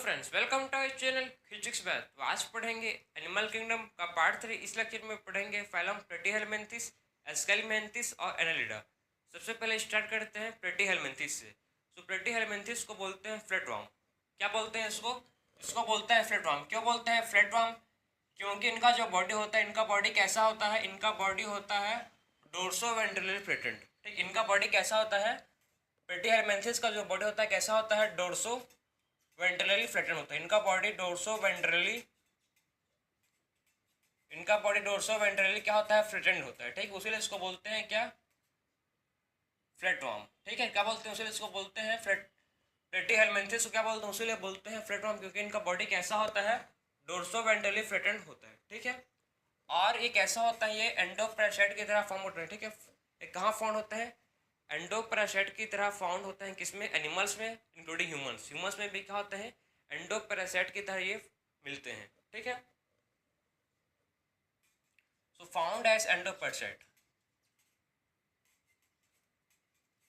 Friends, welcome to our channel physics math. तो आज पढ़ेंगे एनिमल किंगडम का पार्ट 3। इस लेक्चर में पढ़ेंगे फाइलम प्लेटीहेलमिन्थेस, एस्केलमिन्थेस और एनालिडा। सबसे पहले स्टार्ट करते हैं प्लेटीहेलमिन्थेस से। तो प्लेटीहेलमिन्थेस को बोलते हैं फ्लैटवर्म। क्या बोलते हैं इसको? इसको बोलते हैं फ्लैटवर्म। क्यों बोलते हैं फ्लैटवर्म? क्योंकि इनका जो बॉडी होता है, इनका बॉडी कैसा होता है? इनका बॉडी होता है डोर्सोवेंट्रली फ्लैटेंड। ठीक, इनका बॉडी कैसा होता है? प्लेटीहेलमिन्थेस का जो बॉडी होता है कैसा होता है? डोर्सो वेंट्रली फ्लैटन होता है। इनका बॉडी डोर्सो वेंट्रली क्या होता है? फ्लैटेंड होता है। ठीक, उसीलिए इसको बोलते हैं क्या? फ्लैटवर्म। ठीक है, क्या बोलते हैं? उसीलिए इसको बोलते हैं प्लेटीहेलमिन्थेस को क्या बोलते हैं? उसीलिए बोलते हैं फ्लैटवर्म, क्योंकि इनका बॉडी कैसा होता है? डोर्सो वेंट्रली फ्लैटेंड होता है। ठीक है, और ये कैसा होता है? ये एंडोपैरासाइट की तरह फॉर्म होता है। ठीक है, ये कहाँ फाउंड होता है? एंडोपैरासाइट की तरह फाउंड होता है। किसमें? एनिमल्स में, इंक्लूडिंग ह्यूमंस में भी क्या होते हैं? एंडोपैरासाइट की तरह ये मिलते हैं। ठीक है, सो फाउंड एज एंडोपैरासाइट।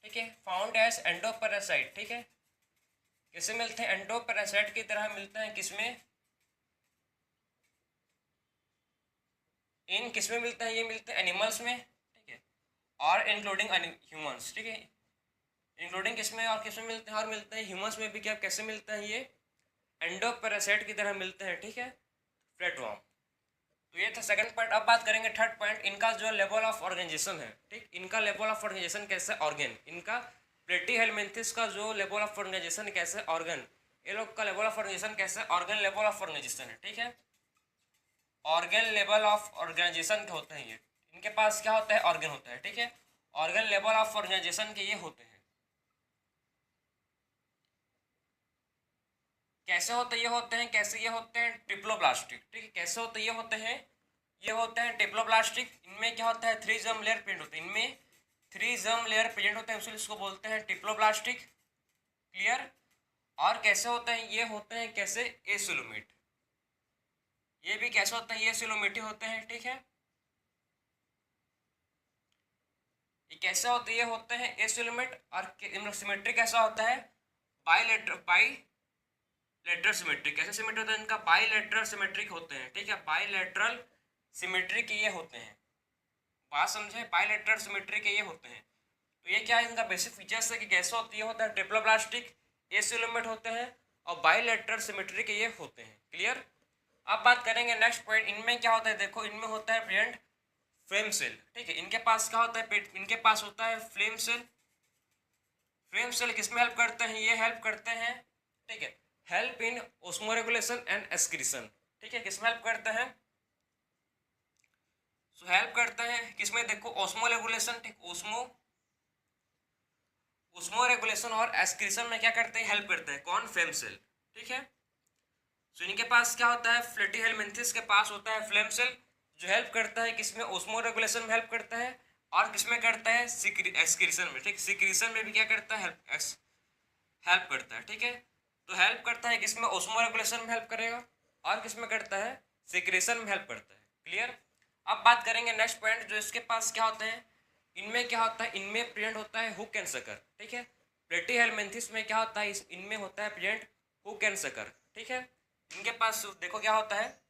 ठीक है, फाउंड एज एंडोपैरासाइट। ठीक है, कैसे मिलते हैं? एंडोपैरासाइट की तरह मिलते हैं। किसमें? इन किसमें मिलते हैं? ये मिलते हैं एनिमल्स में। ठीक है, और इंक्लूडिंग ह्यूमंस। ठीक है, इंक्लूडिंग किसमें और किसमें मिलते हैं? और मिलते हैं ह्यूमंस में भी। क्या कैसे मिलते हैं? ये एंडोपैरासाइट की तरह मिलते हैं। ठीक है, फ्लैटवर्म। तो ये था सेकंड पॉइंट। अब बात करेंगे थर्ड पॉइंट, इनका जो लेवल ऑफ ऑर्गेनाइजेशन है। ठीक, इनका लेवल ऑफ ऑर्गेनाइजेशन कैसे? ऑर्गन। इनका प्लेटीहेलमिन्थेस का जो लेवल ऑफ ऑर्गेनाइजेशन कैसे? ऑर्गन। ये लोग का लेवल ऑफ ऑर्गेनाइजेशन कैसे? ऑर्गन लेवल ऑफ ऑर्गेनाइजेशन है। ठीक है, ऑर्गन लेवल ऑफ ऑर्गेनाइजेशन के होते हैं ये। इनके पास क्या होता है? ऑर्गन होता है। ठीक है, ऑर्गन लेवल ऑफ ऑर्गेनाइजेशन के ये होते हैं। कैसे होते ये होते हैं? कैसे ये होते हैं? ट्रिप्लोब्लास्टिक। ठीक है, कैसे होते ये होते हैं? ये होते हैं ट्रिप्लोब्लास्टिक। इनमें क्या होता है? 3 जर्म लेयर प्रेजेंट होते हैं। इनमें 3 जर्म लेयर प्रेजेंट होते हैं, इसलिए इसको बोलते हैं ट्रिप्लोब्लास्टिक। क्लियर? और कैसे होते हैं? ये होते हैं कैसे? एसिलोमेट। ये भी कैसे होते हैं? ये एसिलोमेट होते हैं। ठीक है, ये कैसे होते? ये होते हैं एसिलोमेट। और सिमेट्री कैसा होता है? Bilateral symmetric. कैसे सिमेट्रिक होता है? इनका बाईलेटरल सिमेट्रिक होते हैं। ठीक है, बाईलेटरल सिमेट्रिक ये होते हैं। बात समझे? बाईलेटरल सिमेट्रिक ये होते हैं। तो ये क्या है? इनका बेसिक फीचर्स है कि कैसे होती है? होता है ट्रिप्लोब्लास्टिक, एसिलोमेट होते हैं, और बाईलेटरल सिमेट्रिक ये होते हैं। क्लियर? अब बात करेंगे नेक्स्ट पॉइंट, इनमें क्या होता है? देखो, इनमें होता है प्रेजेंट फ्लेम सेल। ठीक है, इनके पास क्या होता है? इनके पास होता है फ्लेम सेल। फ्लेम सेल किस में हेल्प करते हैं? ये हेल्प करते हैं। ठीक है, हेल्प इन ओस्मोरेगुलेशन एंड एक्सक्रीशन। ठीक है, किस में हेल्प करते हैं? सो हेल्प करते हैं किसमें? देखो, ओस्मो रेगुलेशन। ठीक, ओस्मो रेगुलेशन और एक्सक्रीशन में क्या करते हैं? हेल्प करते हैं। कौन? Flame cell. ठीक है, सो इनके पास क्या होता है? प्लेटीहेलमिन्थेस के पास होता है फ्लेम सेल, जो हेल्प करता है किसमें? ओस्मो रेगुलेशन में हेल्प करता है, और किसमें करता है? एक्सक्रीशन में। ठीक, सिक्रीशन में भी क्या करता है? हेल्प करता है। ठीक है, तो हेल्प करता है किसमें? ओस्मो रेगुलेशन में हेल्प करेगा, और किसमें करता है? सिक्रेशन में हेल्प करता है। क्लियर? अब बात करेंगे नेक्स्ट पॉइंट, जो इसके पास क्या होते हैं? इनमें क्या होता है? इनमें प्रेजेंट होता है हुक एंड सकर। ठीक है, प्लेटीहेलमिन्थेस में क्या होता है? इनमें होता है प्रेजेंट हुक एंड सकर। ठीक है, इनके पास देखो क्या होता है?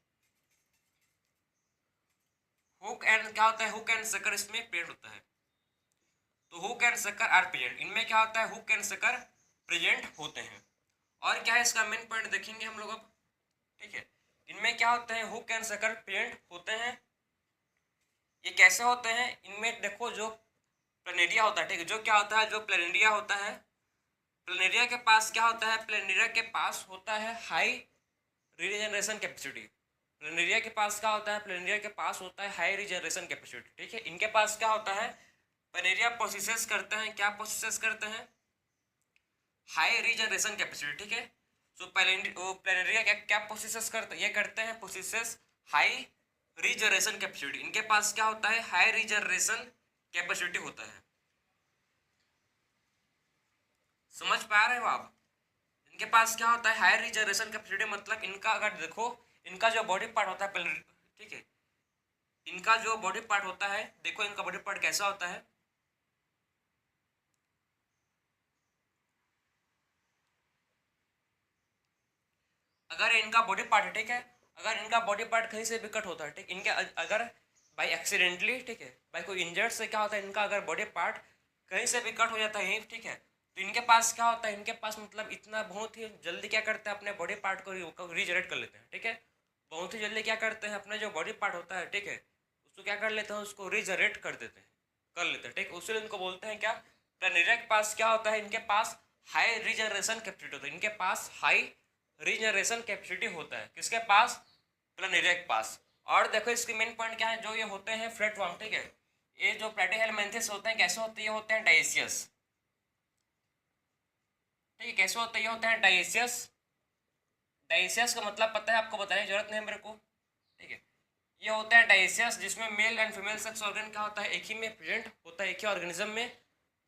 हुक एंड क्या होता है? हुक एंड सकर इसमें प्रेजेंट होता है। तो hook and sucker are present. इनमें क्या होता है? हुक एंड सकर प्रेजेंट होते हैं। और क्या है इसका मेन पॉइंट देखेंगे हम लोग अब। ठीक है, इनमें क्या होते हैं? हुक एंड सकर प्रेजेंट होते हैं। ये कैसे होते हैं? इनमें देखो, जो प्लेनेरिया होता है। ठीक है, जो क्या होता है? जो प्लेनेरिया होता है, प्लेनेरिया के पास क्या होता है? प्लेनेरिया के पास होता है हाई रीजनरेशन कैपेसिटी। प्लेनेरिया के पास क्या होता है? प्लेनेरिया के पास होता है हाई रीजनरेशन कैपेसिटी। ठीक है, इनके पास क्या होता है? प्लेनेरिया प्रोसेसेस करते हैं। क्या प्रोसेसेस करते हैं? High regeneration capacity. ठीक है, सो प्लेनेरिया क्या क्या प्रोसेसेस करते हैं? ये करते हैं प्रोसेसेस हाई रीजनरेशन कैपेसिटी। इनके पास क्या होता है? हाई रीजनरेशन कैपेसिटी होता है। समझ पा रहे हो आप? इनके पास क्या होता है? High regeneration capacity. मतलब इनका अगर देखो, इनका जो बॉडी पार्ट होता है, ठीक है, इनका जो बॉडी पार्ट होता है, देखो इनका बॉडी पार्ट कैसा होता है? अगर इनका बॉडी पार्ट है, ठीक है, अगर इनका बॉडी पार्ट कहीं से भी कट होता है, ठीक, इनके अगर बाई एक्सीडेंटली, ठीक है, बाई कोई इंजर्ड से क्या होता है, इनका अगर बॉडी पार्ट कहीं से भी कट हो जाता है, ठीक है, तो इनके पास क्या होता है, इनके पास मतलब इतना बहुत ही जल्दी क्या करते हैं, अपने बॉडी पार्ट को रीजनरेट कर लेते हैं, ठीक है, बहुत ही जल्दी क्या करते हैं, अपना जो बॉडी पार्ट होता है, ठीक है, उसको क्या कर लेते हैं, उसको रीजनरेट कर देते हैं, कर लेते हैं, ठीक, उसलिए इनको बोलते हैं क्या, प्लेनेरिया के पास क्या होता है, इनके पास हाई रीजनरेशन कैपेसिटी होता है, इनके पास हाई रीजनरेशन कैपेसिटी होता है, किसके पास, प्लेनेरिया के पास। और देखो इसकी मेन पॉइंट क्या है, जो ये होते हैं फ्लैटवर्म, ठीक है, ये जो प्लेटिहेलमिन्थेस होते हैं कैसे होते हैं, ये होते हैं डाइसियस, ठीक है, कैसे होते हैं, ये होते हैं डाइसियस। डाइसियस का मतलब पता है आपको, बताने की जरूरत नहीं है मेरे को, ठीक है, ये होता है डाइसियस, जिसमें male and female sex organ क्या होता है, एक ही में प्रेजेंट होता है, एक ही ऑर्गेनिज्म में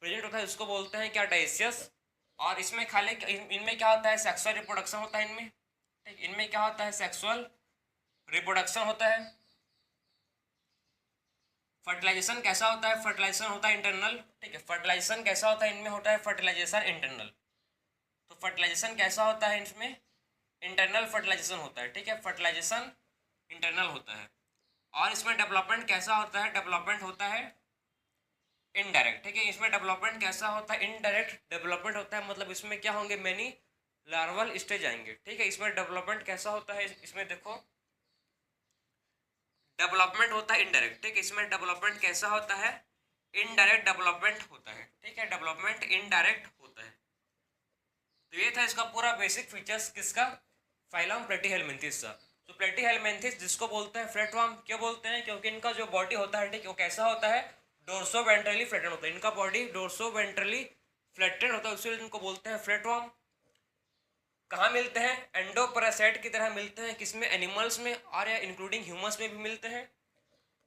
प्रेजेंट होता है, इसको बोलते हैं क्या, डाइसियस। और इसमें खाली इनमें क्या होता है, सेक्सुअल रिप्रोडक्शन होता है इनमें, ठीक, इनमें क्या होता है, सेक्सुअल रिप्रोडक्शन होता है। फर्टिलाइजेशन कैसा होता है, फर्टिलाइजेशन होता है इंटरनल, ठीक है, फर्टिलाइजेशन कैसा होता है, इनमें होता है फर्टिलाइजेशन इंटरनल। तो फर्टिलाइजेशन कैसा होता है, इसमें इंटरनल फर्टिलाइजेशन होता है, ठीक है, फर्टिलाइजेशन इंटरनल होता है। और इसमें डेवलपमेंट कैसा होता है, डेवलपमेंट होता है इनडायरेक्ट, ठीक है, इसमें डेवलपमेंट कैसा होता है, इनडायरेक्ट डेवलपमेंट होता है, मतलब इसमें क्या होंगे, मैनी लार्वल स्टेज आएंगे, ठीक है, इसमें डेवलपमेंट कैसा होता है, इसमें देखो डेवलपमेंट होता है इनडायरेक्ट, ठीक है, इसमें डेवलपमेंट कैसा होता है, इनडायरेक्ट डेवलपमेंट होता है, ठीक है, डेवलपमेंट इनडायरेक्ट होता है। तो ये था इसका पूरा बेसिक फीचर्स किसका, फाइलम प्लेटिहेलमिन्थेस का। तो प्लेटिहेलमिन्थेस जिसको बोलते हैं फ्लैटवर्म, क्यों बोलते हैं, क्योंकि इनका जो बॉडी होता है, ठीक, वो कैसा होता है, डोर्सो वेंट्रली फ्लैटेंड होता है, इनका बॉडी डोर्सो वेंट्रली फ्लैटेंड होता है, इसलिए इनको बोलते हैं फ्लैटवर्म। कहाँ मिलते हैं, एंडोपैरासाइट की तरह मिलते हैं, किसमें, एनिमल्स में, और या इंक्लूडिंग ह्यूमंस में भी मिलते हैं।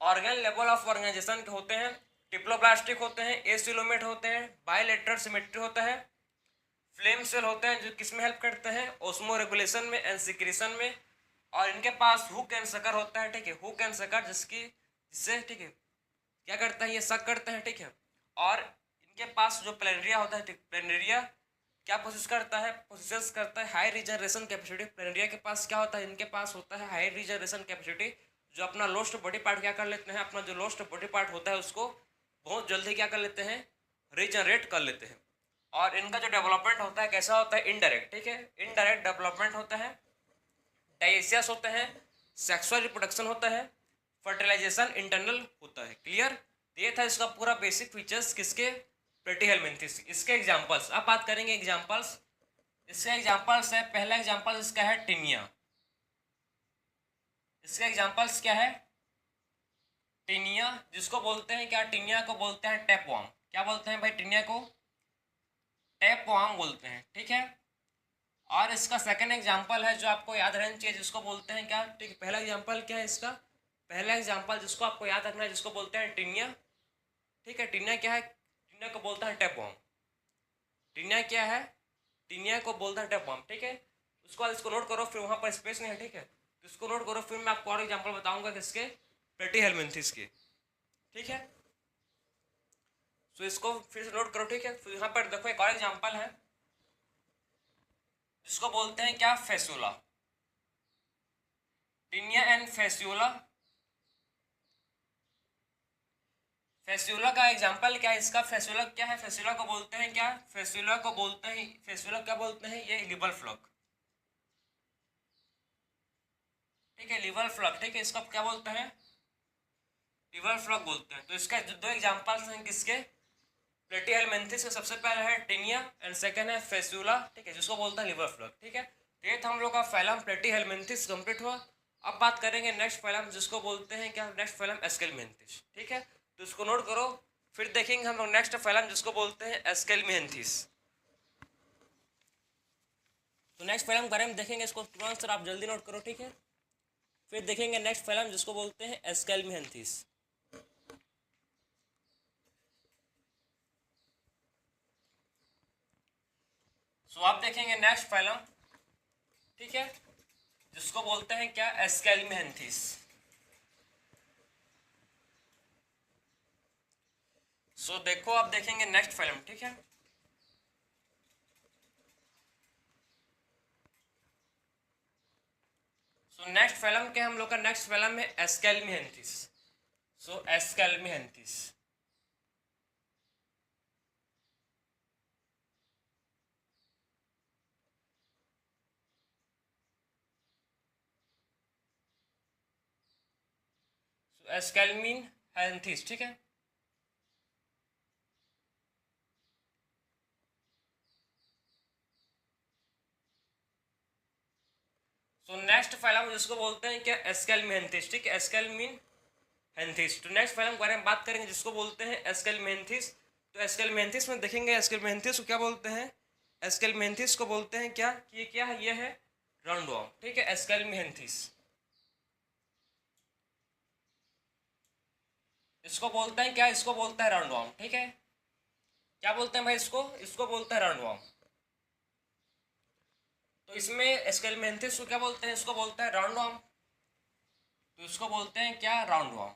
ऑर्गन लेवल ऑफ ऑर्गेनाइजेशन के होते हैं, डिप्लोब्लास्टिक होते हैं, एसिलोमेट होते हैं, बायलैटरल सिमेट्री होता है, फ्लेम सेल होते हैं जो किसमें हेल्प करते हैं, ओस्मो रेगुलेशन में एंड सिक्रेशन में। और इनके पास हुक एंड सकर होता है, ठीक है, हुक एंड सकर जिससे, ठीक है, क्या करता है, ये सक करते हैं, ठीक है। और इनके पास जो प्लेनेरिया होता है, ठीक, प्लेनेरिया क्या प्रोसेस करता है, प्रोसेस करता है हाई रिजनरेशन कैपेसिटी। प्लेनेरिया के पास क्या होता है, इनके पास होता है हाई रिजनरेशन कैपेसिटी, जो अपना लोस्ट बॉडी पार्ट क्या कर लेते हैं, अपना जो लोस्ट बॉडी पार्ट होता है उसको बहुत जल्दी क्या कर लेते हैं, रिजनरेट कर लेते हैं। और इनका जो डेवलपमेंट होता है कैसा होता है, इनडायरेक्ट, ठीक है, इनडायरेक्ट डेवलपमेंट होता है, डाइसियस होते हैं, सेक्सुअल रिप्रोडक्शन होता है, फर्टिलाइजेशन इंटरनल होता है। क्लियर, ये था इसका पूरा बेसिक फीचर्स किसके, प्लेटिहेलमिन्थेस। इसके एग्जांपल्स अब बात करेंगे, एग्जांपल्स, इसके एग्जांपल्स है, पहला एग्जांपल इसका है टिनिया। इसका एग्जांपल्स क्या है, टिनिया, जिसको बोलते हैं क्या, टिनिया को बोलते हैं टैपवॉर्म। क्या बोलते हैं भाई, टिनिया को टैपवॉर्म बोलते हैं, ठीक है। और इसका सेकंड एग्जांपल है जो आपको याद रहना चाहिए, जिसको बोलते हैं क्या, ठीक, पहला एग्जांपल क्या है इसका, पहला एग्जांपल जिसको आपको याद रखना है, जिसको बोलते हैं टिनिया, ठीक है, टिनिया क्या है, टिनिया को बोलता है टैपवॉर्म। टिनिया क्या है, टिनिया को बोलता है टैपवॉर्म, ठीक है। उसको बाद इसको नोट करो, फिर वहाँ पर स्पेस नहीं है, ठीक है, तो इसको नोट करो, फिर मैं आपको और एग्जाम्पल बताऊंगा किसके, प्लेटिहेलमिन्थेस के, ठीक है। तो इसको फिर से नोट करो, ठीक है। फिर यहाँ पर देखो एक और एग्जाम्पल है जिसको बोलते हैं क्या, फेस्यूला। Taenia and फेस्यूला। फेस्यूला का एग्जाम्पल क्या है इसका, फेस्यूला क्या है, फेस्यूला को बोलते हैं क्या, फेस्यूला को बोलते हैं, फेस्यूला क्या बोलते हैं, ये लिवर फ्लॉक, ठीक है, लिवर फ्लॉक, ठीक है, इसका क्या बोलते हैं, लिवर फ्लॉक बोलते हैं। तो इसका दो एग्जाम्पल्स हैं किसके, प्लेटिहेलमिन्थेस का, सबसे पहला है टिनिया एंड सेकंड है फेस्यूला, ठीक है, जिसको बोलते हैं लिवर फ्लॉक, ठीक है। तो ये था हम लोग का फाइलम प्लेटिहेलमिन्थेस कंप्लीट हुआ। अब बात करेंगे नेक्स्ट फाइलम जिसको बोलते हैं क्या, नेक्स्ट फाइलम एस्केलमिन्थेस, ठीक है। तो इसको नोट करो, फिर देखेंगे हम लोग नेक्स्ट फाइलम जिसको बोलते हैं एस्केलमिन्थेस। तो नेक्स्ट फाइलम बारे में देखेंगे, इसको तुरंत सर आप जल्दी नोट करो, ठीक है। फिर देखेंगे नेक्स्ट फाइलम जिसको बोलते हैं एस्केलमिन्थेस। सो आप देखेंगे नेक्स्ट फाइलम, ठीक है, जिसको बोलते हैं क्या, एस्केलमिन्थेस। सो देखो आप देखेंगे नेक्स्ट फाइलम, ठीक है। सो नेक्स्ट फैलम क्या हम लोग का, नेक्स्ट फैलम है एस्केल्मिहेंथिस। सो एस्केल्मिहेंथिस, एस्केल्मिनहेंथिस, ठीक है। सो नेक्स्ट फाइलम जिसको बोलते हैं क्या, एस्केल्मिहेंथिस, ठीक है, एस्केल्मिनहेंथिस। तो नेक्स्ट फाइलम के बारे में बात करेंगे जिसको बोलते हैं एस्केल्मिहेंथिस। तो एस्केल्मिहेंथिस में देखेंगे एस्केल्मिहेंथिस को क्या बोलते हैं, एस्केल्मिहेंथिस को बोलते हैं क्या, कि ये क्या है, ये है राउंडवॉर्म, ठीक है, एस्केल्मिहेंथिस। इसको बोलते हैं क्या, इसको बोलते हैं राउंडवॉर्म, ठीक है। क्या बोलते हैं भाई इसको, इसको बोलते हैं राउंडवॉर्म। तो इसमें एस्केल्मिहेंथिस को क्या बोलते हैं, इसको बोलते हैं राउंडवॉर्म। तो इसको बोलते हैं क्या, राउंडवॉर्म,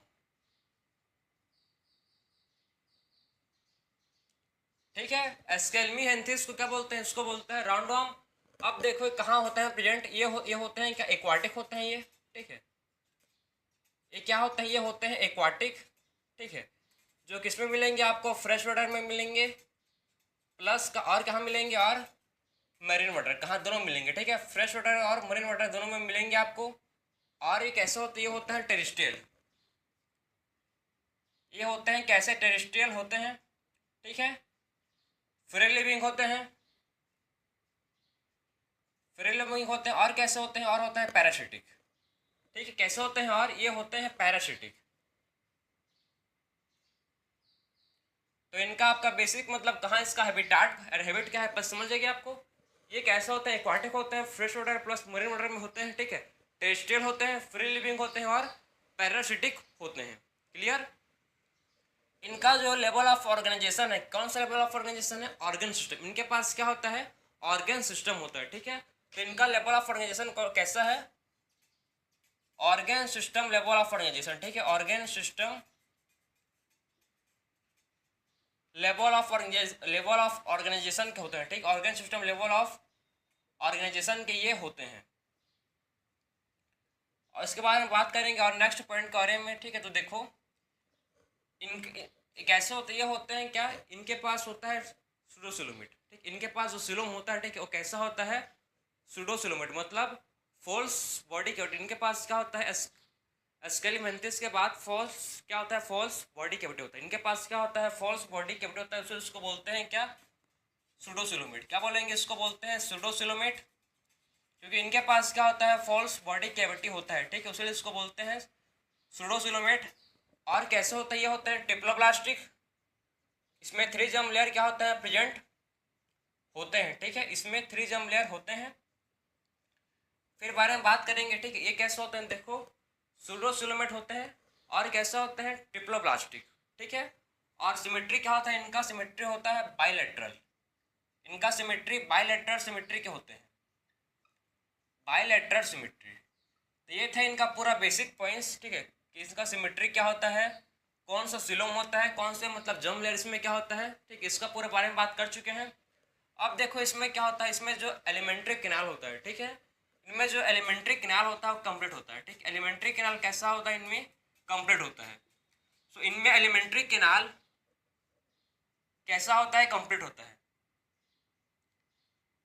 ठीक है। एस्केल्मिहेंथिस को क्या बोलते हैं, इसको बोलते हैं राउंडवॉर्म। अब देखो कहाँ होते हैं प्रेजेंट, ये होते हैं क्या, एक्वाटिक होते हैं ये, ठीक है। ये क्या होते हैं, ये होते हैं एक्वाटिक, ठीक है। जो किस में मिलेंगे आपको, फ्रेश वाटर में मिलेंगे, प्लस का और कहाँ मिलेंगे, और मरीन वाटर, कहाँ दोनों मिलेंगे, ठीक है, फ्रेश वाटर और मरीन वाटर दोनों में मिलेंगे आपको। और ये कैसे होते हैं, ये होता है टेरेस्ट्रियल, ये होते हैं कैसे, टेरेस्ट्रियल होते हैं, ठीक है। फ्री लिविंग होते हैं, फ्री लिविंग होते हैं, और कैसे होते हैं, और होता है पैरासिटिक, ठीक है। कैसे होते हैं, और ये होते हैं पैरासिटिक। तो इनका आपका बेसिक मतलब कहाँ इसका हैबिटाट और हैबिट क्या है, बस समझ जाएगी आपको। ये कैसे होते हैं, एक्वाटिक होते हैं, fresh water plus marine water में होते हैं, ठीक है। टेरेस्ट्रियल होते हैं, फ्री लिविंग होते हैं, और पैरासिटिक होते हैं। क्लियर। इनका जो लेवल ऑफ ऑर्गेनाइजेशन है, कौन सा लेवल ऑफ ऑर्गेनाइजेशन है, ऑर्गन सिस्टम। इनके पास क्या होता है, ऑर्गन सिस्टम होता है, ठीक है। तो इनका लेवल ऑफ ऑर्गेनाइजेशन कैसा है, organ system level of organisation, ठीक है। Organ system level of organisation के होते हैं, ठीक। Organ system level of organisation के ये होते हैं। और इसके बारे में बात करेंगे और नेक्स्ट पॉइंट के बारे में, ठीक है। तो देखो इन कैसे होते, ये होते हैं क्या, इनके पास होता है सूडोसिलोमेट, ठीक। इनके पास जो सिलोम होता है, ठीक है, वो कैसा होता है, सूडोसिलोमेट, मतलब फॉल्स बॉडी कैविटी। इनके पास क्या होता है, एस्केल्मिहेंथिस के बाद फॉल्स क्या होता है, फॉल्स बॉडी कैविटी होता है। इनके पास क्या होता है, फॉल्स बॉडी कैविटी होता है, इसको बोलते हैं क्या, सूडोसिलोमेट। क्या बोलेंगे, इसको बोलते हैं सूडोसिलोमेट, क्योंकि इनके पास क्या होता है, फॉल्स बॉडी कैविटी होता है, ठीक है, उसलिए इसको बोलते हैं सूडोसिलोमेट। और कैसे होता है, ये होता है टिप्लोब्लास्टिक। इसमें 3 जर्म लेयर क्या होता है, प्रेजेंट होते हैं, ठीक है। इसमें 3 जर्म लेयर होते हैं। फिर बारे में बात करेंगे, ठीक है। ये कैसे होते हैं, देखो सूडोसिलोमेट होते हैं, और कैसा होते हैं, टिप्लोब्लास्टिक, ठीक है। और सिमेट्री क्या होता है, इनका सिमेट्री होता है बाइलेटरल। इनका सिमेट्री बाइलेटरल सिमेट्री के होते हैं, बाइलेटरल सिमेट्री। तो ये था इनका पूरा बेसिक पॉइंट्स, ठीक है, कि इसका सिमेट्री क्या होता है, कौन सा सिलोम होता है, कौन से मतलब जर्म लेयर इसमें क्या होता है, ठीक। इसका पूरे बारे में बात कर चुके हैं। अब देखो इसमें क्या होता है, इसमें जो एलिमेंट्री कैनाल होता है, ठीक है, इनमें जो एलिमेंट्री कैनाल होता है वो कंप्लीट होता है, ठीक। एलिमेंट्री कैनाल कैसा होता है, इनमें कंप्लीट होता है। सो इनमें एलिमेंट्री कैनाल कैसा होता है, कंप्लीट होता है,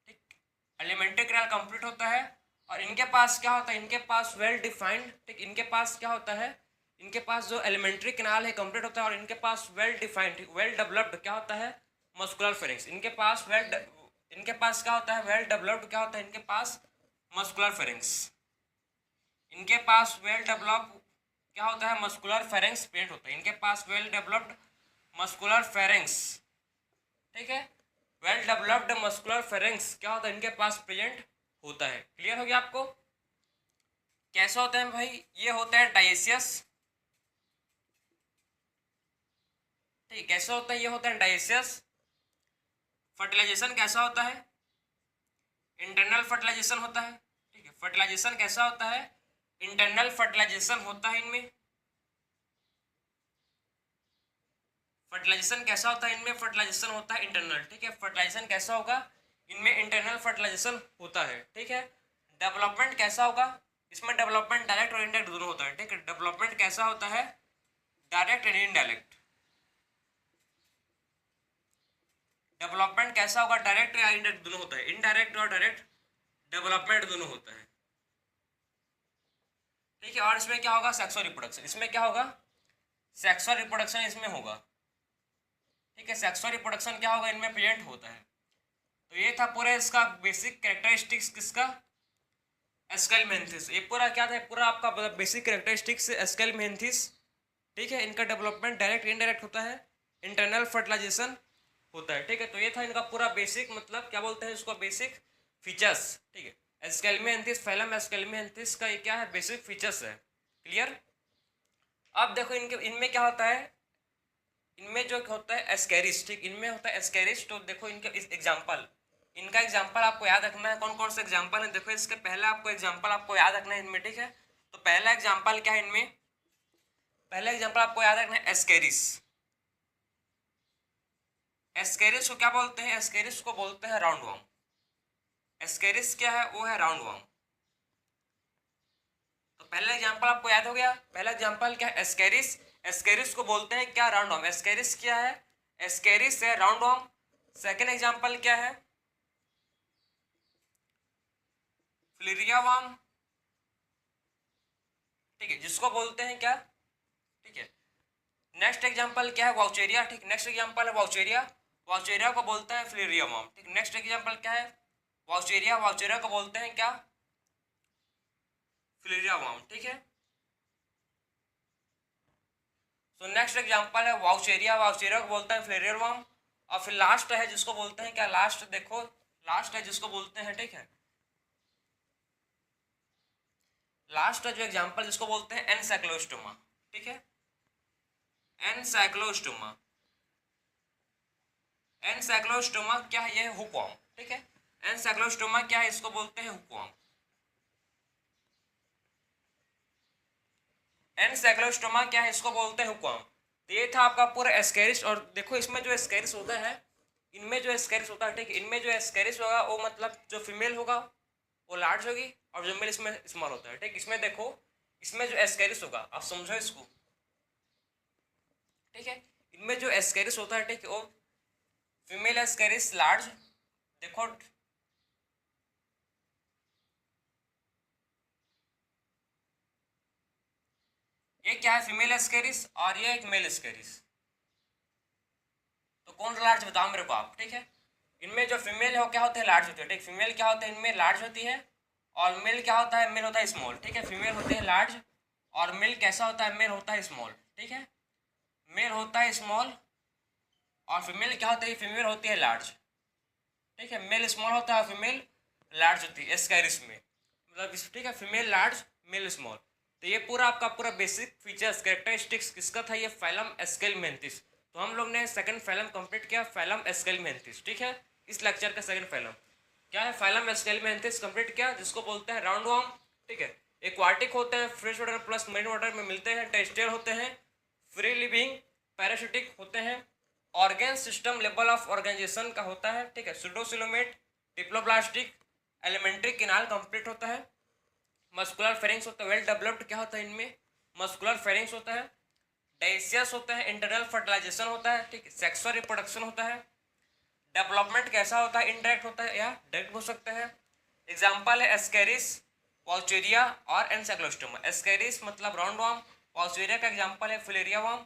ठीक। एलिमेंट्री कैनाल कंप्लीट होता है। और इनके पास क्या होता है, इनके पास वेल डिफाइंड, ठीक। इनके पास क्या होता है, इनके पास जो एलिमेंट्री कैनाल है कंप्लीट होता है, और इनके पास वेल डिफाइंड वेल डेवलप्ड क्या होता है, मस्कुलर फेरिंग्स। इनके पास क्या होता है, वेल डेवलप्ड क्या होता है, इनके पास मस्कुलर फेरिंग्स। इनके पास वेल डेवलप क्या होता है, मस्कुलर फेरिंग्स पेंट होता है। इनके पास वेल डेवलप्ड मस्कुलर फेरिंग्स, ठीक है। वेल डेवलप्ड मस्कुलर फेरिंग्स क्या होता है, इनके पास प्रेजेंट होता है। क्लियर हो गया आपको। कैसे होते हैं भाई, ये होता है डाइसियस, ठीक। कैसे होता है, ये होता है डाइसियस। फर्टिलाइजेशन कैसा होता है, इंटरनल फर्टिलाइजेशन होता है, ठीक है। फर्टिलाइजेशन कैसा होता है, इंटरनल फर्टिलाइजेशन होता है इनमें। फर्टिलाइजेशन कैसा होता है, इनमें फर्टिलाइजेशन होता है इंटरनल, ठीक है। फर्टिलाइजेशन कैसा होगा, इनमें इंटरनल फर्टिलाइजेशन होता है, ठीक है। डेवलपमेंट कैसा होगा, इसमें डेवलपमेंट डायरेक्ट और इनडायरेक्ट दोनों होता है, ठीक है। डेवलपमेंट कैसा होता है, डायरेक्ट एंड इनडायरेक्ट। डेवलपमेंट कैसा होगा, डायरेक्ट या इनडायरेक्ट दोनों होता है, इनडायरेक्ट और डायरेक्ट डेवलपमेंट दोनों होता है, ठीक है। और इसमें क्या होगा, सेक्सुअल रिप्रोडक्शन, इसमें क्या होगा, सेक्सुअल रिप्रोडक्शन इसमें होगा, ठीक है। सेक्सुअल रिप्रोडक्शन क्या होगा, इनमें प्रेजेंट होता है। तो ये था पूरा इसका बेसिक कैरेक्टरिस्टिक्स किसका, एस्केलमेंथिस। ये पूरा क्या था, पूरा आपका बेसिक कैरेक्टरिस्टिक्स एस्केलमेंथिस, ठीक है। इनका डेवलपमेंट डायरेक्ट इनडायरेक्ट होता है, इंटरनल फर्टिलाइजेशन होता है, ठीक है। तो ये था इनका पूरा बेसिक, मतलब क्या बोलते हैं इसको, बेसिक फीचर्स, ठीक है। एस्केलमेंथिस, फैलम एस्केलमेंथिस का ये क्या है, बेसिक फीचर्स है, क्लियर। अब देखो इनके इनमें क्या होता है, इनमें जो होता है एस्केरिस, ठीक, इनमें होता है एस्केरिस। तो देखो इनका इस एग्जाम्पल, इनका एग्जाम्पल आपको याद रखना है, कौन कौन से एग्जाम्पल है, देखो इसके पहला आपको एग्जाम्पल आपको याद रखना है इनमें, ठीक है। तो पहला एग्जाम्पल क्या है इनमें, पहला एग्जाम्पल आपको याद रखना है एस्केरिस। एस्केरिस को क्या बोलते हैं, एस्केरिस को बोलते हैं राउंड वर्म। एस्केरिस क्या है, वो है राउंड वर्म। तो पहला एग्जाम्पल आपको याद हो गया, पहला एग्जाम्पल क्या है, एस्केरिस। एस्केरिस को बोलते हैं क्या, राउंड वर्म। एस्केरिस क्या है, एस्केरिस है राउंड वर्म। सेकेंड एग्जाम्पल क्या है, फ्लिरिया वर्म, ठीक है, जिसको बोलते हैं क्या, ठीक है। नेक्स्ट एग्जाम्पल क्या है, वाउचेरिया, ठीक, नेक्स्ट एग्जाम्पल है वाउचेरिया। वाउचेरिया को बोलते हैं फ्लिरिया वर्म, ठीक। नेक्स्ट एग्जाम्पल क्या है, वाउचेरिया। वाउचेरिया को बोलते हैं क्या, फ्लिरिया वर्म, ठीक है। सो नेक्स्ट एग्जाम्पल है वाउचेरिया। वाउचेरिया को बोलते हैं फ्लेरियल वर्म। और फिर लास्ट है जिसको बोलते हैं क्या, लास्ट देखो, लास्ट है जिसको बोलते हैं, ठीक है, लास्ट है जो एग्जाम्पल जिसको बोलते हैं एनसाइक्लोस्टोमा, ठीक है, एनसाइक्लोस्टोमा। एनसाइक्लोस्टोमा क्या है, ये हुकवर्म, ठीक है। एनसाइक्लोस्टोमा क्या है, इसको बोलते हैं हुकवर्म। एनसाइक्लोस्टोमा क्या है, इसको बोलते हैं हुकवर्म। तो ये था आपका पूरा एस्केरिस। और देखो इसमें जो एस्केरिस होता है, इनमें जो एस्केरिस होता है, ठीक, इनमें जो एस्केरिस होगा वो मतलब जो फीमेल होगा वो लार्ज होगी और जो मेल इसमें स्मॉल होता है, ठीक। इसमें देखो, इसमें जो एस्केरिस होगा, आप समझो इसको, ठीक है। इनमें जो एस्केरिस होता है, ठीक, वो फीमेल एस्केरिस लार्ज, देखो, ये क्या है, फीमेल एस्केरिस और ये एक मेल एस्केरिस। तो कौन लार्ज बताओ मेरे को आप, ठीक है। इनमें जो फीमेल है क्या होते हैं, लार्ज होते हैं, ठीक। फीमेल क्या होते हैं, इनमें लार्ज होती है। और मेल क्या होता है, मेल होता है स्मॉल, ठीक है। फीमेल होते हैं लार्ज और मेल कैसा होता है, मेल होता है स्मॉल, ठीक है। मेल होता है स्मॉल और फीमेल क्या होता है, फीमेल होती है लार्ज, ठीक है। मेल स्मॉल होता है और फीमेल लार्ज होती है एस्कैरिस में, मतलब ठीक है, फीमेल लार्ज मेल स्मॉल। तो ये पूरा आपका पूरा बेसिक फीचर्स कैरेक्टरिस्टिक्स किसका था, ये फाइलम एस्केलमेंथिस। तो हम लोग ने सेकंड फाइलम कंप्लीट किया, फाइलम एस्केलमेंथिस, ठीक है। इस लेक्चर का सेकंड फाइलम क्या है, फाइलम एस्केलमेंथिस कंप्लीट किया, जिसको बोलते हैं राउंड वर्म, ठीक है। एक्वाटिक होते हैं, fresh water plus marine water में मिलते हैं, टेरेस्ट्रियल होते हैं, फ्री लिविंग, पैरासिटिक होते हैं, organ system level of organisation का होता है, ठीक है। Pseudocoelomate, diploblastic, alimentary canal complete होता है, मस्कुलर फेरिंग्स होता है, वेल डेवलप्ड क्या होता है इनमें, मस्कुलर फेरिंग्स होता है, डाइसियस होता है, इंटरनल फर्टिलाइजेशन होता है, ठीक, सेक्सुअल रिप्रोडक्शन होता है, डेवलपमेंट कैसा होता है, इनडायरेक्ट होता है या डायरेक्ट हो सकता है। एग्जाम्पल है एस्केरिस, वाउचेरिया और एनसाइक्लोस्टोमा। एस्केरिस मतलब राउंड वर्म, वाउचेरिया का एग्जाम्पल है फिलेरिया वर्म,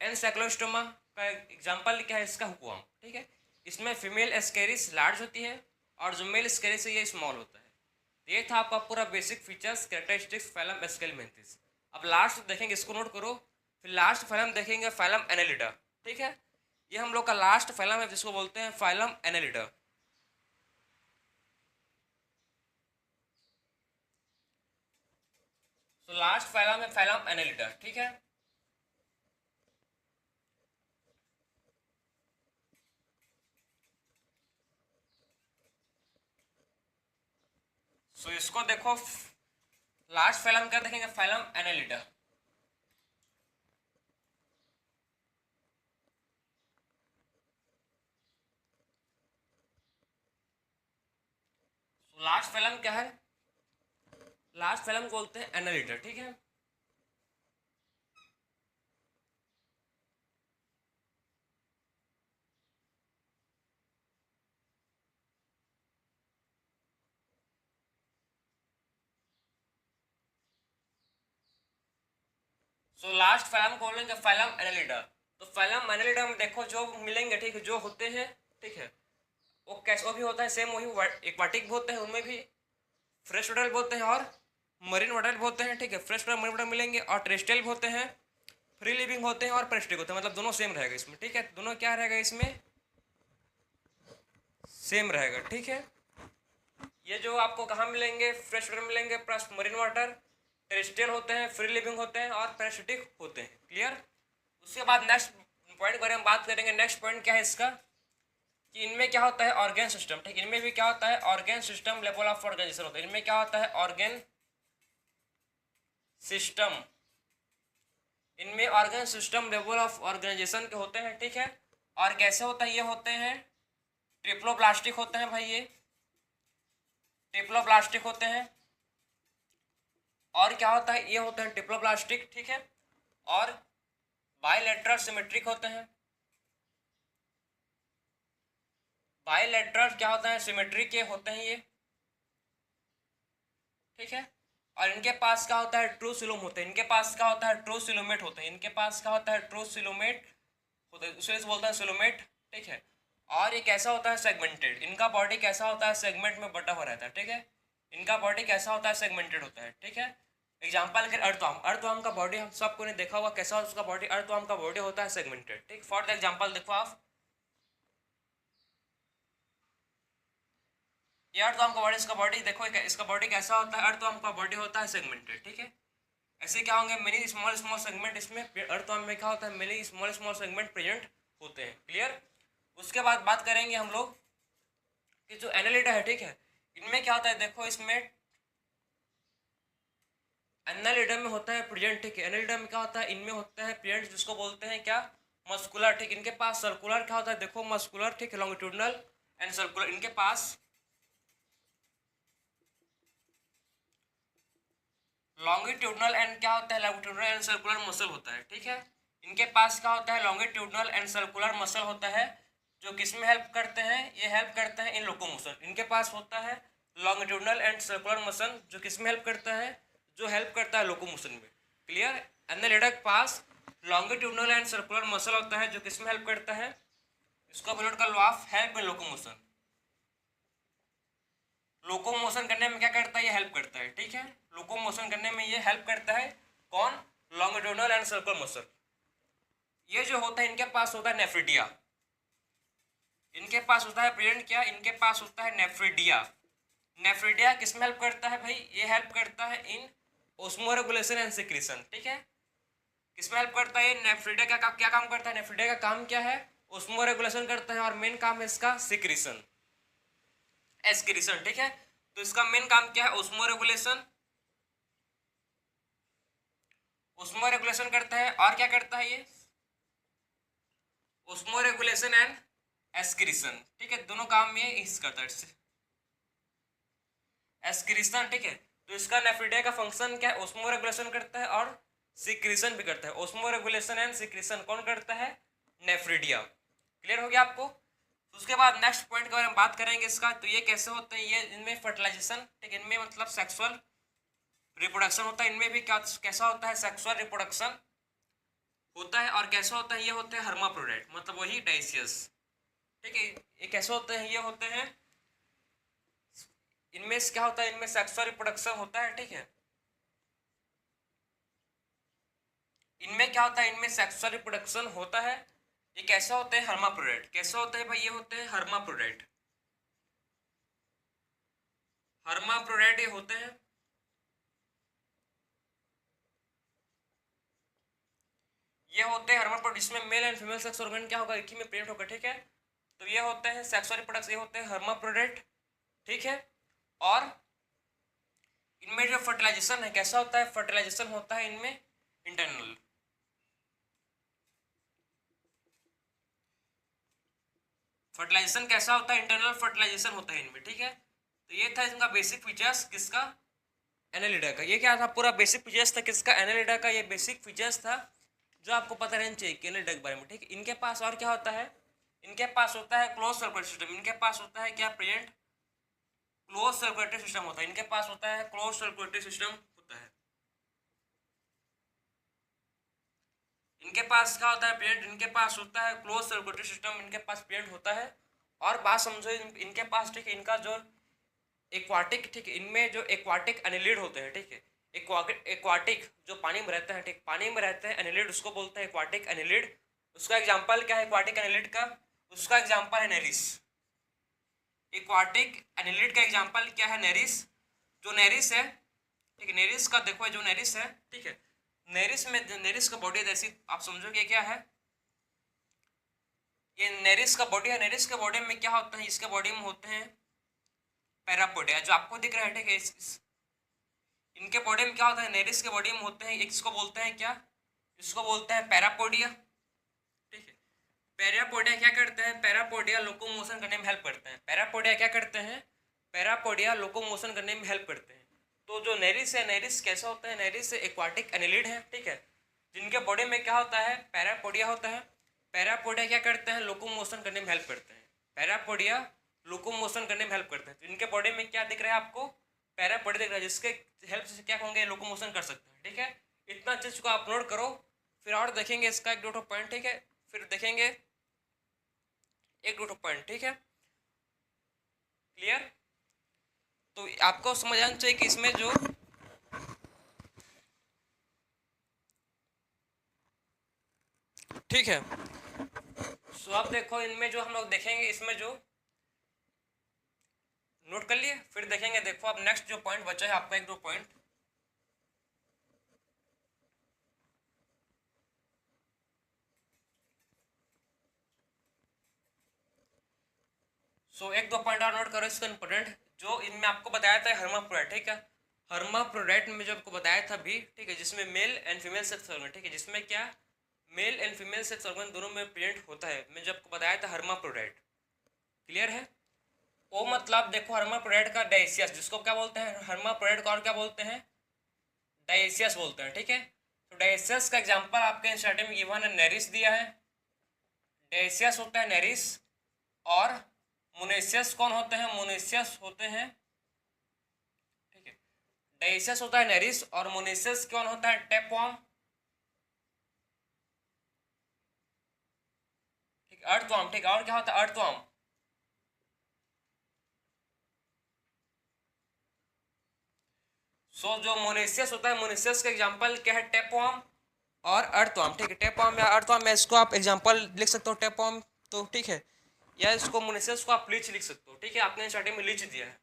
एनसाइक्लोस्टोमा का एग्जाम्पल क्या है, इसका हुकवर्म, ठीक है। इसमें फीमेल एस्केरिस लार्ज होती है और जो मेल एस्केरिस है ये स्मॉल होता है। ये था आपका पूरा basic features characteristics phylum Aschelminthes. अब लास्ट देखेंगे, इसको नोट करो, फिर लास्ट फाइलम देखेंगे फाइलम एनेलिडा, ठीक है। ये हम लोग का लास्ट फाइलम है जिसको बोलते हैं फाइलम एनेलिडा। तो लास्ट फाइलम है फाइलम एनेलिडा, ठीक है। सो इसको देखो, लास्ट फाइलम क्या देखेंगे, फाइलम एनेलिडा। लास्ट फाइलम क्या है, लास्ट फिल्म को बोलते हैं एनालिटर, ठीक है। सो लास्ट फिल्म को बोलेंगे फिल्म एनालिटर। तो फिल्म एनालिटर में देखो जो मिलेंगे, ठीक है, जो होते हैं, ठीक है, वो कैसो भी होता है सेम वही, एक्वाटिक भी होते हैं, उनमें भी फ्रेश वाटर भी होते हैं और मरीन वाटर भी होते हैं, ठीक है। फ्रेश वाटर मरीन वाटर मिलेंगे और टेरेस्ट्रियल भी होते हैं, फ्री लिविंग होते हैं और पेरिस्टिक होते हैं, मतलब दोनों सेम रहेगा इसमें, ठीक है। दोनों क्या रहेगा इसमें, सेम रहेगा, ठीक है। ये जो आपको कहाँ मिलेंगे, फ्रेश वाटर मिलेंगे प्लस मरीन वाटर, टेरेस्ट्रियल होते हैं, फ्री लिविंग होते हैं और पैरासिटिक होते हैं, क्लियर। उसके बाद नेक्स्ट पॉइंट पर हम बात करेंगे। नेक्स्ट पॉइंट क्या है इसका, कि इनमें क्या होता है ऑर्गेन सिस्टम, ठीक। इनमें भी क्या होता है organ system level of organisation होता है। इनमें क्या होता है ऑर्गेन सिस्टम, इनमें organ system level of organisation के होते हैं, ठीक है। और कैसे होता है, ये होते हैं ट्रिप्लोप्लास्टिक होते हैं भाई, ये ट्रिप्लोप्लास्टिक होते हैं। और क्या होता है, ये होते हैं ट्रिप्लोप्लास्टिक, ठीक है। और बायलैटरल सिमेट्रिक होते हैं। बायलैटरल क्या होता है, सिमेट्रिक के होते हैं ये, ठीक है। और इनके पास क्या होता है ट्रू सिलोम होते हैं। इनके पास क्या होता है ट्रू सिलोमेट होते हैं। इनके पास क्या होता है ट्रू सिलोमेट होता है, उसे बोलता है सिलोमेट, ठीक है। और ये कैसा होता है सेगमेंटेड, इनका बॉडी कैसा होता है सेगमेंट में बटा हुआ रहता है, ठीक है। इनका बॉडी कैसा होता है सेगमेंटेड होता है, ठीक है। एग्जाम्पल के अर्थवाम, अर्थवाम का बॉडी हम सबको ने देखा हुआ कैसा उसका बॉडी, अर्थवाम का बॉडी होता है सेगमेंटेड, ठीक। फॉर द एग्जाम्पल देखो आप, ये अर्थवाम का बॉडी, इसका बॉडी देखो, इसका बॉडी कैसा होता है, अर्थवाम का बॉडी होता है सेगमेंटेड, ठीक है। ऐसे क्या होंगे मेनी स्मॉल स्मॉल सेगमेंट, इसमें अर्थवाम में क्या होता है many small small segment present होते हैं, क्लियर। उसके बाद बात करेंगे हम लोग कि जो एनालिटा है, ठीक है, इनमें क्या होता है देखो, इसमें एनालिटा में होता है प्रेजेंट, ठीक है। एनालिटा में क्या होता है, इनमें होता है प्रेजेंट, जिसको बोलते हैं क्या मस्कुलर, ठीक। इनके पास सर्कुलर क्या होता है देखो मस्कुलर, ठीक है, लॉन्गिट्यूडनल एंड सर्कुलर। इनके पास लॉन्गिट्यूडनल एंड क्या होता है लॉन्गिट्यूडनल एंड सर्कुलर मसल होता है, ठीक है। इनके पास क्या होता है लॉन्गिट्यूडनल एंड सर्कुलर मसल होता है, जो किस में हेल्प करते हैं, ये हेल्प करते हैं इन लोकोमोशन। इनके पास होता है लॉन्गिट्यूडनल एंड सर्कुलर मसल, जो किस में हेल्प करता है, जो हेल्प करता है लोकोमोशन में, क्लियर। एनालिटा के पास लॉन्गिट्यूडनल एंड सर्कुलर मसल होता है, जो किस में हेल्प करता है, इसको बोल्ट का law of help in locomotion. Locomotion करने में क्या करता है, ये हेल्प करता है, ठीक है। लोकोमोशन करने में ये हेल्प करता है, कौन, लॉन्गिट्यूडनल एंड सर्कुलर मसल। ये जो होता है इनके पास होता है नेफ्रिडिया, इनके पास होता है प्रेजेंट क्या, इनके पास होता है नेफ्रिडिया। नेफ्रिडिया किस में हेल्प करता है भाई, ये हेल्प करता है इन ओस्मोरेगुलेशन एंड सिक्रीशन, ठीक है। किस में हेल्प करता है, नेफ्रिडिया का क्या काम करता है, नेफ्रिडिया का काम क्या है, ओस्मोरेगुलेशन करता है, और मेन काम है इसका सिक्रीशन, एस्क्रीशन, ठीक है। तो इसका मेन काम क्या है, ओस्मो रेगुलेशन, ओस्मो रेगुलेशन करता है। और क्या करता है ये, ओस्मो रेगुलेशन एंड एस्क्रीशन, ठीक है, दोनों काम ये इस करता है, एस्क्रीशन, ठीक है। तो इसका नेफ्रिडिया का फंक्शन क्या है, ओस्मो रेगुलेशन करता है और सिक्रीशन भी करता है। ओस्मो रेगुलेशन एंड सिक्रीशन कौन करता है, नेफ्रिडिया, क्लियर हो गया आपको। तो उसके बाद नेक्स्ट पॉइंट के बारे में बात करेंगे इसका, तो ये कैसे होता है, ये इनमें फर्टिलाइजेशन, ठीक, इनमें मतलब सेक्सुअल रिप्रोडक्शन होता है। इनमें भी क्या कैसा होता है सेक्सुअल रिप्रोडक्शन होता है। और कैसा होता है, ये होते हैं हर्माफ्रोडाइट, मतलब वही डाइसियस, ठीक है। ये कैसे होते हैं, ये होते हैं, इनमें क्या होता है, इनमें सेक्सुअल रिप्रोडक्शन होता है, ठीक है। इनमें क्या होता है, इनमें सेक्सुअल रिप्रोडक्शन होता है। ये कैसा होता है हर्माफ्रोडाइट, कैसा होता है भाई, ये होते हैं हर्माफ्रोडाइट, हर्माफ्रोडाइट ये होते हैं। ये होते हैं हर्माफ्रोडाइट, जिसमें male and female sex organ क्या होगा, एक ही में प्रेजेंट होगा, ठीक है। तो ये होते हैं सेक्सुअल रिप्रोडक्शन, ये होते हैं हर्माफ्रोडाइट, ठीक है। और इनमें जो फर्टिलाइजेशन है कैसा होता है, फर्टिलाइजेशन होता है इनमें इंटरनल, फर्टिलाइजेशन कैसा होता है, इंटरनल फर्टिलाइजेशन होता है इनमें, ठीक है। तो ये था इनका बेसिक फीचर्स किसका, एनालिडा का। ये क्या था, पूरा बेसिक फीचर्स था किसका, एनालिडा का। ये बेसिक फीचर्स था जो आपको पता रहना चाहिए एनालिडा के बारे में, ठीक है। इनके पास और क्या होता है, इनके पास होता है क्लोज सर्कुलेटरी सिस्टम। इनके पास होता है क्या, प्रेजेंट क्लोज सर्कुलेटरी सिस्टम होता है। इनके पास होता है क्लोज सर्कुलेटरी सिस्टम होता है। इनके पास क्या होता है, प्रेजेंट, इनके पास होता है क्लोज सर्कुलेटरी सिस्टम, इनके पास प्रेजेंट होता है। और बात समझो, इनके पास, ठीक है, इनका जो एक्वाटिक, ठीक है, इनमें जो एक्वाटिक एनिलिड होते हैं, ठीक है, एक्वाटिक जो पानी में रहते हैं, ठीक, पानी में रहते हैं एनिलिड, उसको बोलते हैं एक्वाटिक एनिलिड। उसका एग्जांपल क्या है एक्वाटिक एनिलिड का, उसका एग्जांपल है नेरिस। एक्वाटिक एनिलिड का एग्जांपल क्या है, नेरिस। जो नेरिस है, ठीक है, नेरिस का देखो, जो नेरिस है, ठीक है, नेरिस में, नेरिस का बॉडी जैसी आप समझोगे क्या है, ये नेरिस का बॉडी है। नेरिस के बॉडी में क्या होता है, इसके बॉडी में होते हैं पैरापोडिया, जो आपको दिख रहा है, ठीक है। इनके बॉडी में क्या होता है, नेरिस के बॉडी में होते हैं, इसको बोलते हैं क्या, इसको बोलते हैं पैरापोडिया, ठीक है। पैरापोडिया क्या करते हैं, पैरापोडिया लोकोमोशन करने में हेल्प करते हैं। पैरापोडिया क्या करते हैं, पैरापोडिया लोकोमोशन करने में हेल्प करते हैं। तो जो नेरिस है, नेरिस कैसा होता है, नेरिस एक्वाटिक एनिलिड है, ठीक है, जिनके बॉडी में क्या होता है, पैरापोडिया होता है। पैरापोडिया क्या करते हैं, लोकोमोशन करने में हेल्प करते हैं। पैरापोडिया लोकोमोशन करने में हेल्प करते हैं। तो इनके बॉडी में क्या दिख रहा है आपको, पैरापोडिया दिख रहा है, जिसके हेल्प से क्या होंगे, लोकोमोशन कर सकते हैं, ठीक है। इतना चीज़ को आप नोट करो, फिर और देखेंगे इसका एक दो पॉइंट, ठीक है, फिर देखेंगे एक दो पॉइंट, ठीक है, क्लियर। तो आपको समझ आना चाहिए कि इसमें जो ठीक है, सो आप देखो, इनमें जो हम लोग देखेंगे, इसमें जो नोट कर लिए, फिर देखेंगे, देखो अब नेक्स्ट जो पॉइंट बचा है आपका, एक दो पॉइंट। सो एक दो पॉइंट और नोट करो इसका इंपॉर्टेंट, जो इनमें आपको बताया था हर्माफ्रोडाइट, ठीक है। हर्माफ्रोडाइट में जो आपको बताया था भी, ठीक है, जिसमें male and female sex organ, ठीक है, जिसमें क्या male and female sex organ दोनों में प्रेजेंट होता है, मैं जो आपको बताया था हर्माफ्रोडाइट, क्लियर है। ओ मतलब देखो, हर्माफ्रोडाइट का डायसियस, जिसको क्या बोलते हैं, हर्माफ्रोडाइट का और क्या बोलते हैं, डायसियस बोलते हैं, ठीक है। तो डायसियस का एग्जांपल आपके स्टार्टिंग में गिवन है, नेरिस दिया है। डायसियस होता है नेरिस, और मोनेशियस कौन होते हैं, मोनेशियस होते हैं, ठीक है। डायसियस होता है नेरिस, और मोनेशियस कौन होता है, टेपवर्म, ठीक, अर्थवर्म, ठीक, और क्या होता है, अर्थवर्म। सो जो मोनेशियस होता है, मोनेशियस का एग्जांपल क्या है, टेपवर्म और अर्थवर्म, ठीक है। टेपवर्म या अर्थवर्म में इसको आप एग्जांपल लिख सकते हो, टेपवर्म, तो ठीक है, या इसको मोनेशियस को आप लीच लिख सकते हो, ठीक है, आपने स्टार्टिंग में लीच दिया है,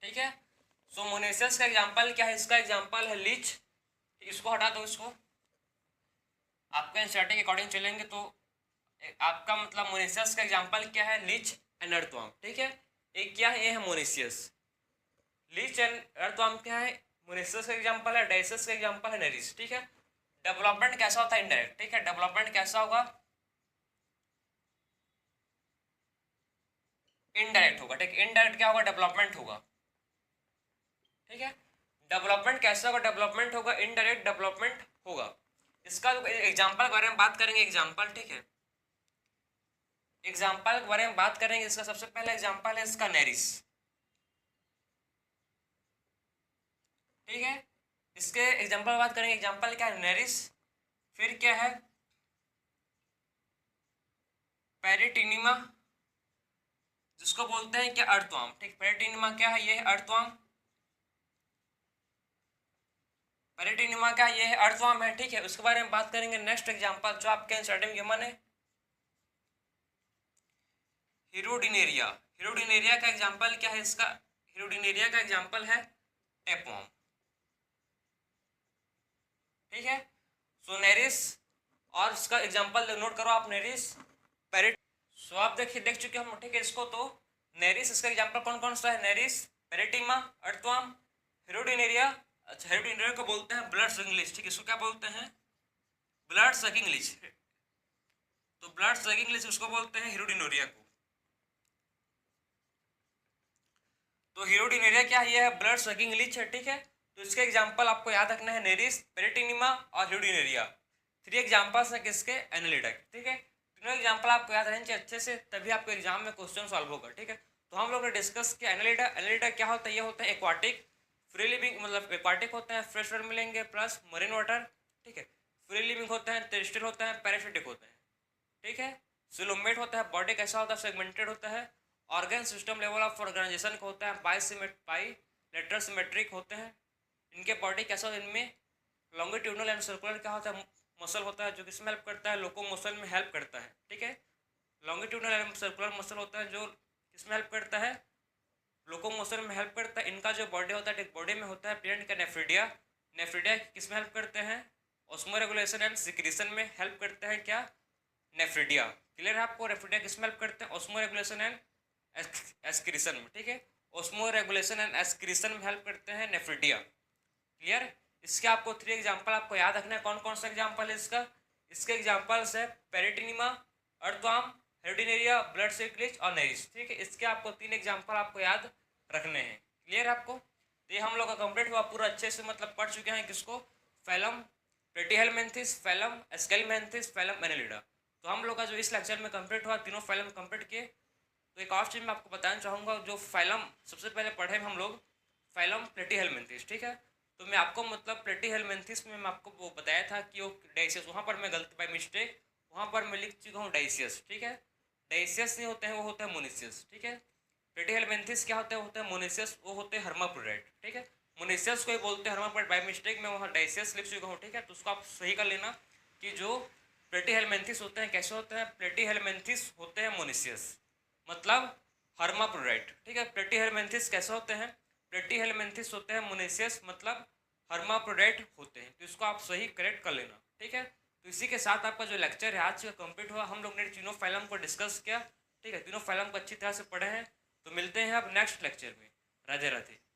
ठीक है। सो मोनेशियस का एग्जांपल क्या है, इसका एग्जांपल है लीच, इसको हटा दो, इसको आपके एनसीईआरटी के अकॉर्डिंग चलेंगे तो आपका मतलब मोनेशियस का एग्जांपल क्या है, लीच एंड अर्थवर्म, ठीक है। एक क्या है, ये है मोनेशियस। लीच एंड अर्थवर्म क्या है, मोनेशियस का एग्जांपल है, डायसियस का एग्जांपल है नेरिस, ठीक है। डेवलपमेंट कैसा होता है, इनडायरेक्ट, ठीक है। डेवलपमेंट कैसा होगा, इनडायरेक्ट होगा, ठीक। इनडायरेक्ट क्या होगा, डेवलपमेंट होगा, ठीक है। डेवलपमेंट कैसा होगा, डेवलपमेंट होगा, इनडायरेक्ट डेवलपमेंट होगा। इसका एग्जांपल के बारे में बात करेंगे, एग्जांपल, ठीक है, एग्जांपल के बारे में बात करेंगे। इसका सबसे पहला एग्जांपल है इसका नेरिस, ठीक है। इसके एग्जांपल बात करेंगे, एग्जांपल क्या है, नेरिस। फिर क्या है, पेरिटिनिमा, जिसको बोलते हैं क्या, अर्थवर्म, ठीक। पेरिटिनिमा क्या है, ये है अर्थवर्म। पेरिटिनिमा क्या है, ये है अर्थवर्म है, ठीक है। उसके बारे में बात करेंगे। नेक्स्ट एग्जांपल जो आपके एनसीईआरटी में गिवन है, हिरोडिनेरिया। हिरोडिनेरिया का एग्जांपल क्या है, इसका हिरोडिनेरिया का एग्जांपल है टेपवर्म, ठीक है। सो नेरिस, और इसका एग्जांपल नोट करो आप, नेरिस, पेरिट। सो आप देखिए, देख चुके हम, ठीक है, इसको तो नेरिस, इसका एग्जांपल कौन कौन सा है, नेरिस, पेरिटिमा, अर्थवर्म, हिरोडिनेरिया। अच्छा, हिरोडिनेरिया को बोलते हैं ब्लड सकिंग लीच, ठीक है, इसको क्या बोलते हैं, ब्लड सकिंग लीच। तो ब्लड सकिंग लीच उसको बोलते हैं हिरोडिनेरिया को, तो हीरोडिनेरिया क्या है, ये है ब्लड सकिंग लीच है, ठीक है। तो इसके एग्जाम्पल आपको याद रखना है, नेरिस, पेरिटिनिमा और हीरोडिनेरिया। 3 एग्जाम्पल्स है किसके, एनालिडा, ठीक है। तीनों एग्जाम्पल आपको याद रहने चाहिए अच्छे से, तभी आपको एग्जाम में क्वेश्चन सॉल्व होगा, ठीक है। तो हम लोग ने डिस्कस किया एनालिडा। एनालिडा क्या होता है, ये होता है एक्वाटिक, फ्री लिविंग, मतलब एक्वाटिक होते हैं, फ्रेश वाटर मिलेंगे, प्लस मरीन वाटर, ठीक है। फ्री लिविंग होते हैं, टेरेस्ट्रियल होते हैं, पैरासिटिक होते हैं, ठीक है। सिलोमेट होता है, बॉडी कैसा होता है, सेगमेंटेड होता है। Organ system level of organisation का होता है, बाईलेटरल सिमेट्रिक होते हैं। इनके बॉडी कैसा होता है, इनमें लॉन्गिट्यूडनल एंड सर्कुलर क्या होता है, मसल होता है, जो किसमें हेल्प करता है, लोकोमोशन में हेल्प करता है, ठीक है। लॉन्गिट्यूडनल एंड सर्कुलर मसल होता है जो किसमें हेल्प करता है, लोकोमोशन में हेल्प करता है। इनका जो बॉडी होता है, बॉडी में होता है प्लेंट का नेफ्रिडिया। नेफ्रिडिया किसमें हेल्प करते हैं, ऑस्मो रेगुलेशन एंड सिक्रीशन में हेल्प करते हैं, क्या, नेफ्रिडिया। क्लियर है आपको, नेफ्रिडिया किसमें हेल्प करते हैं, ऑस्मो रेगुलेशन एंड एक्सक्रीशन में, ठीक है। ऑस्मो रेगुलेशन एंड एक्सक्रीशन में हेल्प करते हैं नेफ्रिडिया। क्लियर। इसके आपको 3 एग्जाम्पल आपको याद रखना है। कौन कौन सा एग्जाम्पल है इसका, इसके एग्जाम्पल्स है पेरिटिनिमा, अर्थवार्म, हेरोडिनेरिया, ब्लड सिकलिच और नेरिस, ठीक है। इसके आपको 3 एग्जाम्पल आपको याद रखने हैं। क्लियर आपको। तो ये हम लोग का कंप्लीट हुआ पूरा अच्छे से, मतलब पढ़ चुके हैं किसको, फैलम प्लेटिहेलमिन्थिस, फैलम एस्केलमिन्थिस, फैलम एनालिडा। तो हम लोग का जो इस लेक्चर में कंप्लीट हुआ, तीनों फैलम कंप्लीट किए। तो एक और चीज़ मैं आपको बताना चाहूँगा, जो फैलम सबसे पहले पढ़े हम लोग फैलम प्लेटिहेलमिन्थिस, ठीक है। तो मैं आपको मतलब प्लेटिहेलमिन्थिस में मैं आपको वो बताया था कि वो डाइसियस, वहाँ पर मैं गलती बाई मिस्टेक वहाँ पर मैं लिख चुका हूँ डाइसियस, ठीक है। डाइसियस नहीं होते हैं, वो होता है मोनिसियस, ठीक है। प्लेटिहेलमिन्थिस क्या होता है मोनिसियस, वो होते हैं हर्माफ्रोडाइट, ठीक है। मोनिसियस को ही बोलते हैं हर्माफ्रोडाइट, बाई मिस्टेक मैं वहाँ डाइसियस लिख चुका हूँ, ठीक है। तो उसको आप सही कर लेना कि जो प्लेटिहेलमिन्थिस होते हैं कैसे होते हैं, प्लेटिहेलमिन्थिस होते हैं मोनिसियस, मतलब हर्माफ्रोडाइट, ठीक है। प्लेटिहेलमिन्थिस कैसे होते हैं, प्लेटिहेलमिन्थिस होते हैं मोनिसियस, मतलब हर्माफ्रोडाइट होते हैं। तो इसको आप सही करेक्ट कर लेना, ठीक है। तो इसी के साथ आपका जो लेक्चर है आज का कंप्लीट हुआ। हम लोग ने तीनों फैलम को डिस्कस किया, ठीक है। तीनों फैलम को अच्छी तरह से पढ़े हैं। तो मिलते हैं अब नेक्स्ट लेक्चर में। राधे राधे।